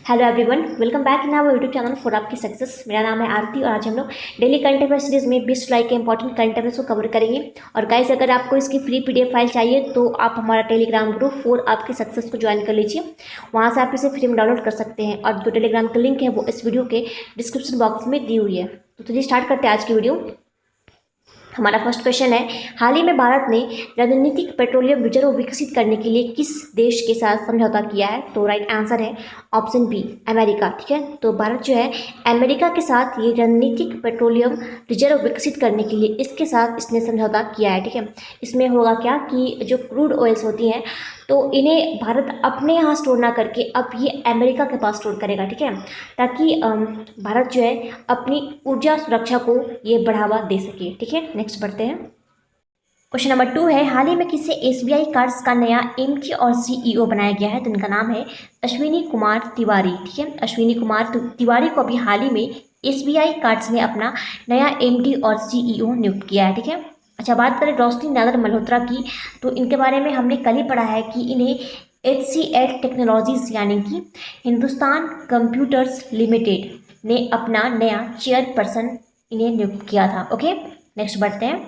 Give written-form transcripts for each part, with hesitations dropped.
Hello everyone, welcome back in our YouTube channel for आपकी success. मेरा नाम है आरती और आज हम लोग डेली करंट अफेयर सीरीज में 20 जुलाई के इंपॉर्टेंट करंट अफेयर्स को कवर करेंगे। और गाइस, अगर आपको इसकी फ्री पीडीएफ फाइल चाहिए तो आप हमारा टेलीग्राम ग्रुप फॉर आपकी सक्सेस को ज्वाइन कर लीजिए। वहाँ से आप इसे फ्री में डाउनलोड कर सकते हैं और जो टेलीग्राम का लिंक है वो इस वीडियो के डिस्क्रिप्शन बॉक्स में दी हुई है। तो चलिए स्टार्ट करते हैं आज की वीडियो। हमारा फर्स्ट क्वेश्चन है, हाल ही में भारत ने रणनीतिक पेट्रोलियम रिजर्व विकसित करने के लिए किस देश के साथ समझौता किया है? तो राइट आंसर है ऑप्शन बी, अमेरिका। ठीक है, तो भारत जो है अमेरिका के साथ ये रणनीतिक पेट्रोलियम रिजर्व विकसित करने के लिए इसके साथ इसने समझौता किया है। ठीक है, इसमें होगा क्या कि जो क्रूड ऑयल्स होती हैं तो इन्हें भारत अपने यहाँ स्टोर ना करके अब ये अमेरिका के पास स्टोर करेगा। ठीक है, ताकि भारत जो है अपनी ऊर्जा सुरक्षा को ये बढ़ावा दे सके। ठीक है, नेक्स्ट बढ़ते हैं। क्वेश्चन नंबर 2 है, हाल ही में किसे एसबीआई कार्ड्स का नया एमडी और सीईओ बनाया गया है? तो इनका नाम है अश्विनी कुमार तिवारी। ठीक है, अश्विनी कुमार तिवारी को अभी हाल ही में एसबीआई कार्ड्स ने अपना नया एमडी और सीईओ नियुक्त किया है। ठीक है, अच्छा बात करें रोशनी नागर मल्होत्रा की, तो इनके बारे में हमने कल ही पढ़ा है कि इन्हें HCL टेक्नोलॉजीज यानी कि हिंदुस्तान कंप्यूटर्स लिमिटेड ने अपना नया चेयरपर्सन इन्हें नियुक्त किया था। ओके, नेक्स्ट बढ़ते हैं।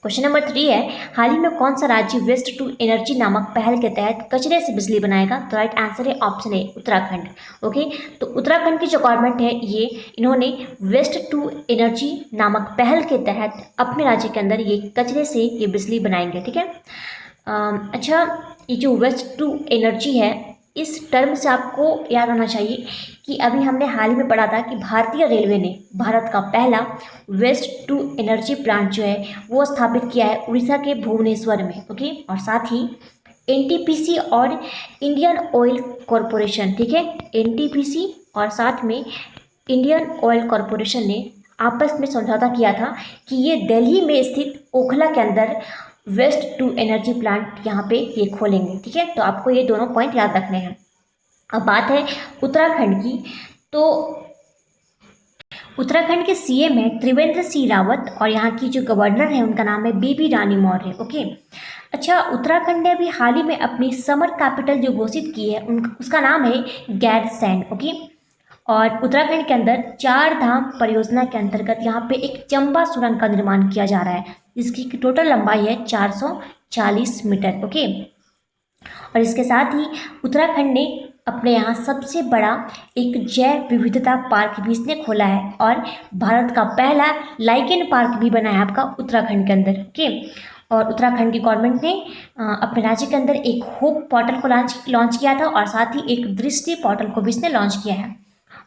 क्वेश्चन नंबर 3 है, हाल ही में कौन सा राज्य वेस्ट टू एनर्जी नामक पहल के तहत कचरे से बिजली बनाएगा? तो राइट आंसर है ऑप्शन ए, उत्तराखंड। ओके, तो उत्तराखंड की जो गवर्नमेंट है ये इन्होंने वेस्ट टू एनर्जी नामक पहल के तहत अपने राज्य के अंदर ये कचरे से ये बिजली बनाएंगे। ठीक है, अच्छा ये जो वेस्ट टू एनर्जी है इस टर्म से आपको याद होना चाहिए कि अभी हमने हाल ही में पढ़ा था कि भारतीय रेलवे ने भारत का पहला वेस्ट टू एनर्जी प्लांट जो है वो स्थापित किया है उड़ीसा के भुवनेश्वर में। ओके, और साथ ही एनटीपीसी और इंडियन ऑयल कॉरपोरेशन, ठीक है, एनटीपीसी और साथ में इंडियन ऑयल कॉरपोरेशन ने आपस में समझौता किया था कि ये दिल्ली में स्थित ओखला के अंदर वेस्ट टू एनर्जी प्लांट यहाँ पे ये खोलेंगे। ठीक है, तो आपको ये दोनों पॉइंट याद रखने हैं। अब बात है उत्तराखंड की, तो उत्तराखंड के सीएम है त्रिवेंद्र सिंह रावत और यहाँ की जो गवर्नर है उनका नाम है बेबी रानी मौर्य। ओके, अच्छा उत्तराखंड ने अभी हाल ही में अपनी समर कैपिटल जो घोषित की है उसका नाम है गैरसैंण। ओके, और उत्तराखंड के अंदर 4 धाम परियोजना के अंतर्गत यहाँ पे एक चंबा सुरंग का निर्माण किया जा रहा है जिसकी टोटल लंबाई है 440 मीटर। ओके, और इसके साथ ही उत्तराखंड ने अपने यहाँ सबसे बड़ा एक जैव विविधता पार्क भी इसने खोला है और भारत का पहला लाइकेन पार्क भी बना है आपका उत्तराखंड के अंदर। ओके, और उत्तराखंड की गवर्नमेंट ने अपने राज्य के अंदर एक होप पोर्टल को लॉन्च किया था और साथ ही एक दृष्टि पोर्टल को भी इसने लॉन्च किया है।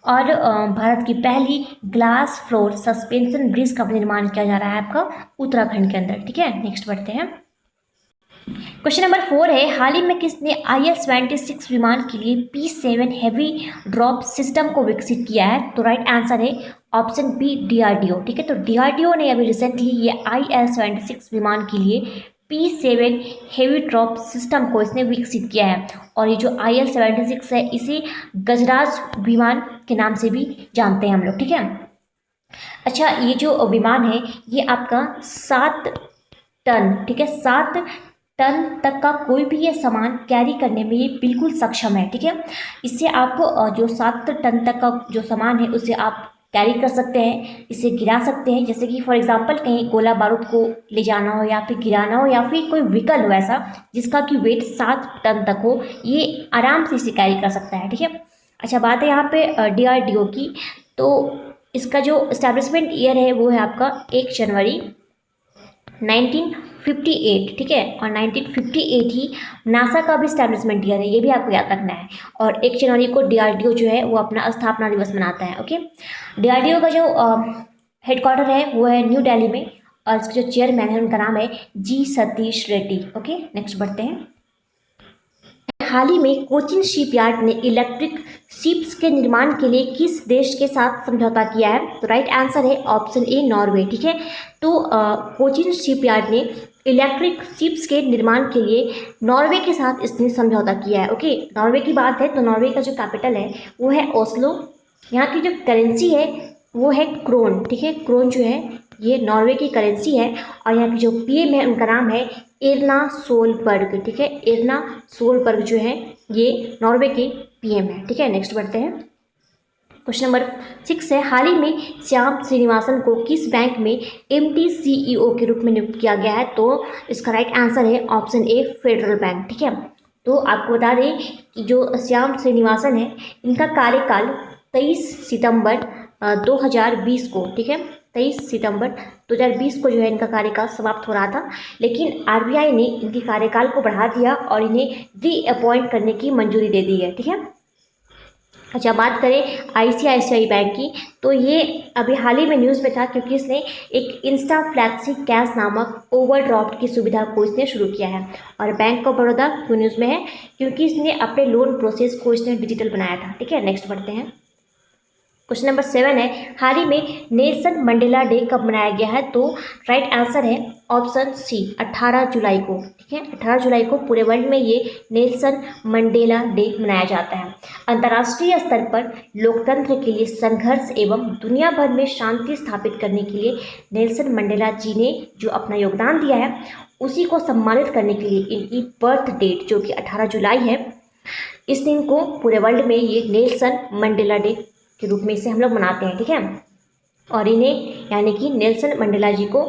और भारत की पहली ग्लास फ्लोर सस्पेंशन ब्रिज का निर्माण किया जा रहा है आपका उत्तराखंड के अंदर। ठीक है, नेक्स्ट बढ़ते हैं। क्वेश्चन नंबर 4 है, हाल ही में किसने IL-76 विमान के लिए P7 हैवी ड्रॉप सिस्टम को विकसित किया है? तो राइट आंसर है ऑप्शन बी, DRDO। ठीक है, तो DRDO ने अभी रिसेंटली ये IL-76 विमान के लिए P7 हैवी ड्रॉप सिस्टम को इसने विकसित किया है। और ये जो IL-76 है इसे गजराज विमान के नाम से भी जानते हैं हम लोग। ठीक है, अच्छा ये जो विमान है ये आपका 7 टन, ठीक है, 7 टन तक का कोई भी ये सामान कैरी करने में ये बिल्कुल सक्षम है। ठीक है, इससे आप जो 7 टन तक का जो सामान है उसे आप कैरी कर सकते हैं, इसे गिरा सकते हैं। जैसे कि फॉर एग्जांपल कहीं गोला बारूद को ले जाना हो या फिर गिराना हो या फिर कोई व्हीकल हो ऐसा जिसका कि वेट 7 टन तक हो, ये आराम से इसे कैरी कर सकता है। ठीक है, अच्छा बात है यहाँ पे DRDO की, तो इसका जो इस्टेब्लिशमेंट ईयर है वो है आपका 1 जनवरी 1958। ठीक है, और 1958 ही नासा का भी स्टैब्लिशमेंट ईयर है, ये भी आपको याद रखना है। और 1 जनवरी को DRDO जो है वो अपना स्थापना दिवस मनाता है। ओके, DRDO का जो हेडक्वार्टर है वो है न्यू दिल्ली में और इसके जो चेयरमैन है उनका नाम है G Satish Reddy. Okay, next बढ़ते हैं। हाल ही में कोचिन शिपयार्ड ने इलेक्ट्रिक शिप्स के निर्माण के लिए किस देश के साथ समझौता किया है? तो राइट आंसर है ऑप्शन ए, नॉर्वे। ठीक है, तो कोचिन शिपयार्ड ने इलेक्ट्रिक शिप्स के निर्माण के लिए नॉर्वे के साथ इसने समझौता किया है। ओके, नॉर्वे की बात है तो नॉर्वे का जो कैपिटल है वो है ओस्लो। यहाँ की जो करेंसी है वो है क्रोन। ठीक है, क्रोन जो है ये नॉर्वे की करेंसी है और यहाँ की जो पीएम है उनका नाम है एर्ना सोलबर्ग। ठीक है, एर्ना सोलबर्ग जो है ये नॉर्वे के PM है। ठीक है, नेक्स्ट बढ़ते हैं। क्वेश्चन नंबर 6 है, हाल ही में श्याम श्रीनिवासन को किस बैंक में MD CEO के रूप में नियुक्त किया गया है? तो इसका राइट आंसर है ऑप्शन ए, फेडरल बैंक। ठीक है, तो आपको बता दें कि जो श्याम श्रीनिवासन है, इनका कार्यकाल 23 सितंबर 2020 को, ठीक है, 23 सितंबर 2020 को जो है इनका कार्यकाल समाप्त हो रहा था, लेकिन RBI ने इनके कार्यकाल को बढ़ा दिया और इन्हें रीअपॉइंट करने की मंजूरी दे दी है। ठीक है, अच्छा, बात करें ICICI बैंक की, तो ये अभी हाल ही में न्यूज़ में था क्योंकि इसने एक इंस्टा फ्लैक्सी कैश नामक ओवरड्राफ्ट की सुविधा को इसने शुरू किया है। और बैंक ऑफ बड़ौदा क्यों न्यूज़ में है? क्योंकि इसने अपने लोन प्रोसेस को इसने डिजिटल बनाया था। ठीक है, नेक्स्ट बढ़ते हैं। क्वेश्चन नंबर 7 है, हाल ही में नेल्सन मंडेला डे कब मनाया गया है? तो राइट आंसर है ऑप्शन सी, 18 जुलाई को। ठीक है, 18 जुलाई को पूरे वर्ल्ड में ये नेल्सन मंडेला डे मनाया जाता है। अंतर्राष्ट्रीय स्तर पर लोकतंत्र के लिए संघर्ष एवं दुनिया भर में शांति स्थापित करने के लिए नेल्सन मंडेला जी ने जो अपना योगदान दिया है, उसी को सम्मानित करने के लिए इनकी बर्थ डेट जो कि 18 जुलाई है, इस दिन को पूरे वर्ल्ड में ये नेल्सन मंडेला डे के रूप में इसे हम लोग मनाते हैं। ठीक है, और इन्हें यानी कि नेल्सन मंडेला जी को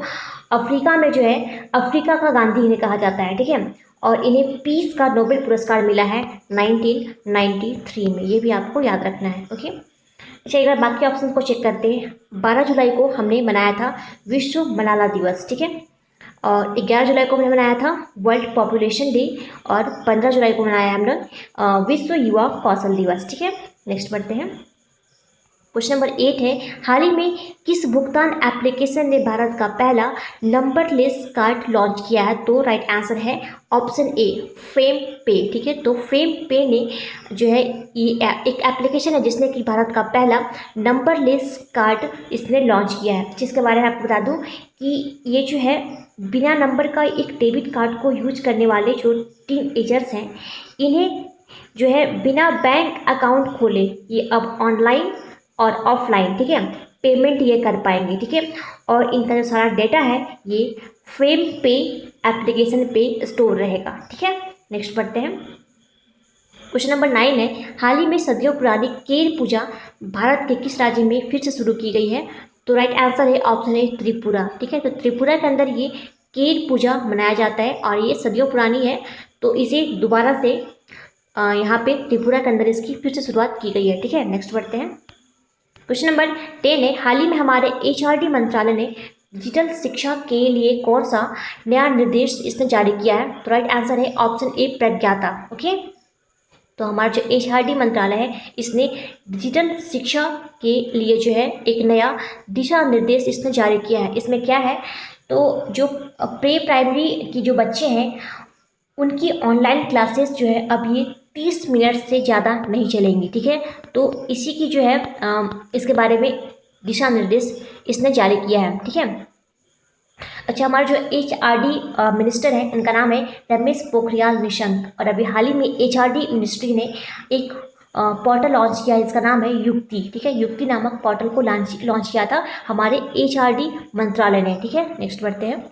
अफ्रीका में जो है अफ्रीका का गांधी इन्हें कहा जाता है। ठीक है, और इन्हें पीस का नोबेल पुरस्कार मिला है 1993 में, ये भी आपको याद रखना है। ओके, अच्छा, एक बार बाकी ऑप्शन को चेक करते हैं। 12 जुलाई को हमने मनाया था विश्व मलाला दिवस। ठीक है, और 11 जुलाई को हमने मनाया था वर्ल्ड पॉपुलेशन डे, और 15 जुलाई को मनाया हम लोग विश्व युवा कौशल दिवस। ठीक है, नेक्स्ट बढ़ते हैं। क्वेश्चन नंबर 8 है, हाल ही में किस भुगतान एप्लीकेशन ने भारत का पहला नंबरलेस कार्ड लॉन्च किया है? तो राइट आंसर है ऑप्शन ए, फेम पे। ठीक है, तो फेम पे ने जो है ये एक एप्लीकेशन है जिसने कि भारत का पहला नंबरलेस कार्ड इसने लॉन्च किया है, जिसके बारे में आपको बता दूं कि ये जो है बिना नंबर का एक डेबिट कार्ड को यूज करने वाले जो टीनएजर्स हैं, इन्हें जो है बिना बैंक अकाउंट खोले ये अब ऑनलाइन और ऑफलाइन, ठीक है, पेमेंट ये कर पाएंगे। ठीक है, और इनका जो सारा डेटा है ये फेम पे एप्लीकेशन पे स्टोर रहेगा। ठीक है, नेक्स्ट बढ़ते हैं। क्वेश्चन नंबर 9 है, हाल ही में सदियों पुरानी केर पूजा भारत के किस राज्य में फिर से शुरू की गई है? तो राइट आंसर है ऑप्शन ए, त्रिपुरा। ठीक है, तो त्रिपुरा के अंदर ये केर पूजा मनाया जाता है और ये सदियों पुरानी है, तो इसे दोबारा से यहाँ पे त्रिपुरा के अंदर इसकी फिर से शुरुआत की गई है। ठीक है, नेक्स्ट बढ़ते हैं। क्वेश्चन नंबर 10 है, हाल ही में हमारे HRD मंत्रालय ने डिजिटल शिक्षा के लिए कौन सा नया निर्देश इसने जारी किया है? तो राइट आंसर है ऑप्शन ए, प्रज्ञाता। ओके, तो हमारा जो HRD मंत्रालय है इसने डिजिटल शिक्षा के लिए जो है एक नया दिशा निर्देश इसने जारी किया है। इसमें क्या है, तो जो प्री प्राइमरी की जो बच्चे हैं उनकी ऑनलाइन क्लासेस जो है अब ये 30 मिनट से ज़्यादा नहीं चलेंगी। ठीक है, तो इसी की जो है इसके बारे में दिशा निर्देश इसने जारी किया है। ठीक है, अच्छा, हमारे जो HRD मिनिस्टर हैं उनका नाम है रमेश पोखरियाल निशंक, और अभी हाल ही में HRD मिनिस्ट्री ने एक पोर्टल लॉन्च किया है, इसका नाम है युक्ति। ठीक है, युक्ति नामक पोर्टल को लॉन्च किया था हमारे HRD मंत्रालय ने। ठीक है, नेक्स्ट बढ़ते हैं।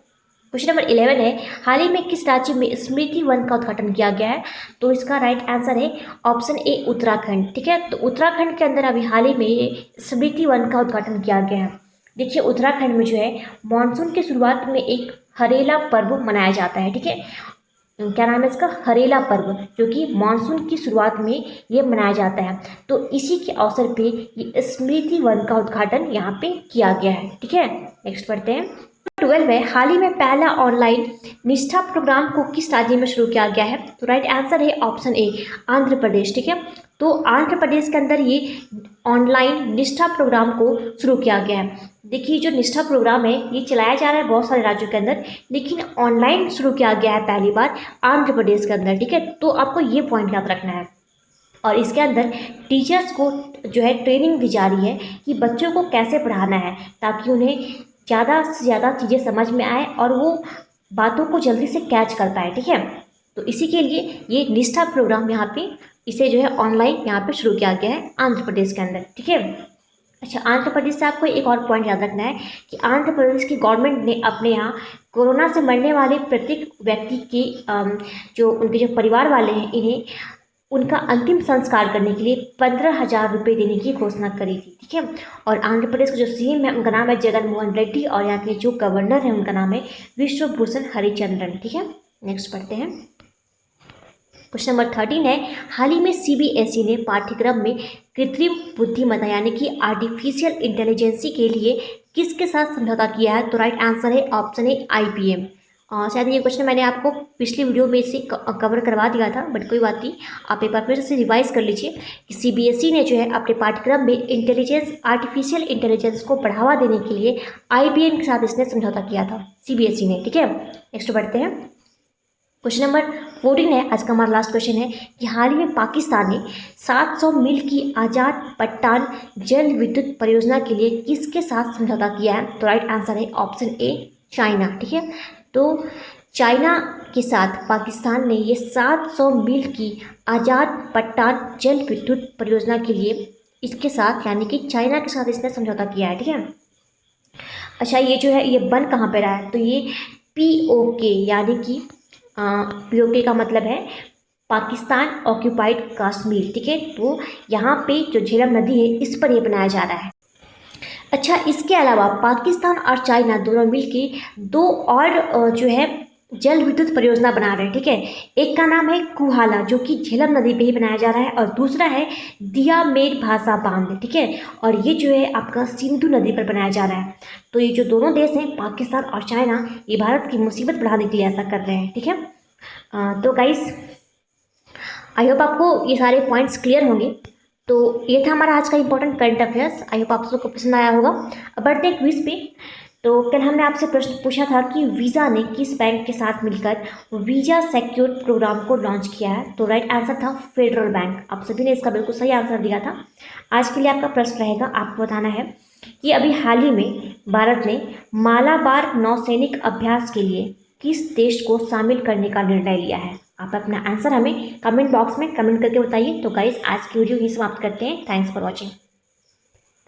क्वेश्चन नंबर 11 है, हाल ही में किस राज्य में स्मृति वन का उद्घाटन किया गया है? तो इसका राइट आंसर है ऑप्शन ए, उत्तराखंड। ठीक है, तो उत्तराखंड के अंदर अभी हाल ही में स्मृति वन का उद्घाटन किया गया है। देखिए, उत्तराखंड में जो है मानसून की शुरुआत में एक हरेला पर्व मनाया जाता है। ठीक है, क्या नाम है इसका? हरेला पर्व, जो कि मानसून की शुरुआत में ये मनाया जाता है, तो इसी के अवसर पे ये स्मृति वन का उद्घाटन यहाँ पे किया गया है। ठीक है, नेक्स्ट पढ़ते हैं। 12 है, हाल ही में पहला ऑनलाइन निष्ठा प्रोग्राम को किस राज्य में शुरू किया गया है? तो राइट आंसर है ऑप्शन ए, आंध्र प्रदेश। ठीक है, तो आंध्र प्रदेश के अंदर ये ऑनलाइन निष्ठा प्रोग्राम को शुरू किया गया है। देखिए, जो निष्ठा प्रोग्राम है ये चलाया जा रहा है बहुत सारे राज्यों के अंदर, लेकिन ऑनलाइन शुरू किया गया है पहली बार आंध्र प्रदेश के अंदर। ठीक है, तो आपको ये पॉइंट याद रखना है। और इसके अंदर टीचर्स को जो है ट्रेनिंग दी जा रही है कि बच्चों को कैसे पढ़ाना है, ताकि उन्हें ज़्यादा से ज़्यादा चीज़ें समझ में आए और वो बातों को जल्दी से कैच कर पाए। ठीक है, तो इसी के लिए ये निष्ठा प्रोग्राम यहाँ पे इसे जो है ऑनलाइन यहाँ पे शुरू किया गया है आंध्र प्रदेश के अंदर। ठीक है, अच्छा, आंध्र प्रदेश से आपको एक और पॉइंट याद रखना है कि आंध्र प्रदेश की गवर्नमेंट ने अपने यहाँ कोरोना से मरने वाले प्रत्येक व्यक्ति की जो उनके जो परिवार वाले हैं इन्हें उनका अंतिम संस्कार करने के लिए 15,000 रुपये देने की घोषणा करी थी। ठीक है, और आंध्र प्रदेश के जो सीएम है उनका नाम है जगन मोहन रेड्डी, और यहाँ के जो गवर्नर है उनका नाम है विश्वभूषण हरिचंद्रन। ठीक है, नेक्स्ट पढ़ते हैं। क्वेश्चन नंबर 13 है, हाल ही में सीबीएसई ने पाठ्यक्रम में कृत्रिम बुद्धिमत्ता यानी कि आर्टिफिशियल इंटेलिजेंसी के लिए किसके साथ समझौता किया है? तो राइट आंसर है ऑप्शन ए IBM। शायद ये क्वेश्चन मैंने आपको पिछली वीडियो में इसे कवर करवा दिया था, बट कोई बात नहीं, आप एक बार फिर से रिवाइज कर लीजिए कि सीबीएसई ने जो है अपने पाठ्यक्रम में आर्टिफिशियल इंटेलिजेंस को बढ़ावा देने के लिए IBM के साथ इसने समझौता किया था, सीबीएसई ने। ठीक है, नेक्स्ट बढ़ते हैं। क्वेश्चन नंबर 14 है, आज का हमारा लास्ट क्वेश्चन है कि हाल ही में पाकिस्तान ने 700 मील की आज़ाद पट्टान जल विद्युत परियोजना के लिए किसके साथ समझौता किया है? तो राइट आंसर है ऑप्शन ए चाइना। ठीक है, तो चाइना के साथ पाकिस्तान ने ये 700 मील की आज़ाद पट्टान जल विद्युत परियोजना के लिए इसके साथ यानी कि चाइना के साथ इसने समझौता किया है। ठीक है, अच्छा ये जो है ये बन कहाँ पे रहा है? तो ये POK यानी कि POK का मतलब है पाकिस्तान ऑक्यूपाइड कश्मीर। ठीक है, तो यहाँ पे जो झेलम नदी है इस पर ये बनाया जा रहा है। अच्छा, इसके अलावा पाकिस्तान और चाइना दोनों मिलकर दो और जो है जल विद्युत परियोजना बना रहे हैं। ठीक है, एक का नाम है कुहाला जो कि झेलम नदी पे ही बनाया जा रहा है, और दूसरा है दिया मेर भाषा बांध। ठीक है, और ये जो है आपका सिंधु नदी पर बनाया जा रहा है। तो ये जो दोनों देश हैं पाकिस्तान और चाइना, ये भारत की मुसीबत बढ़ाने के लिए ऐसा कर रहे हैं। ठीक है, तो गाइस आई होप आपको ये सारे पॉइंट्स क्लियर होंगे। तो ये था हमारा आज का important current affairs. I hope आप सबको पसंद आया होगा। अब बढ़ते हैं क्विज पे। तो कल हमने आपसे प्रश्न पूछा था कि वीज़ा ने किस बैंक के साथ मिलकर वीज़ा सिक्योर प्रोग्राम को लॉन्च किया है? तो राइट आंसर था फेडरल बैंक। आप सभी ने इसका बिल्कुल सही आंसर दिया था। आज के लिए आपका प्रश्न रहेगा, आपको बताना है कि अभी हाल ही में भारत ने मालाबार नौसैनिक अभ्यास के लिए किस देश को शामिल करने का निर्णय लिया है? आप अपना आंसर हमें कमेंट बॉक्स में कमेंट करके बताइए। तो गाइस आज की वीडियो यही समाप्त करते हैं। Thanks for watching.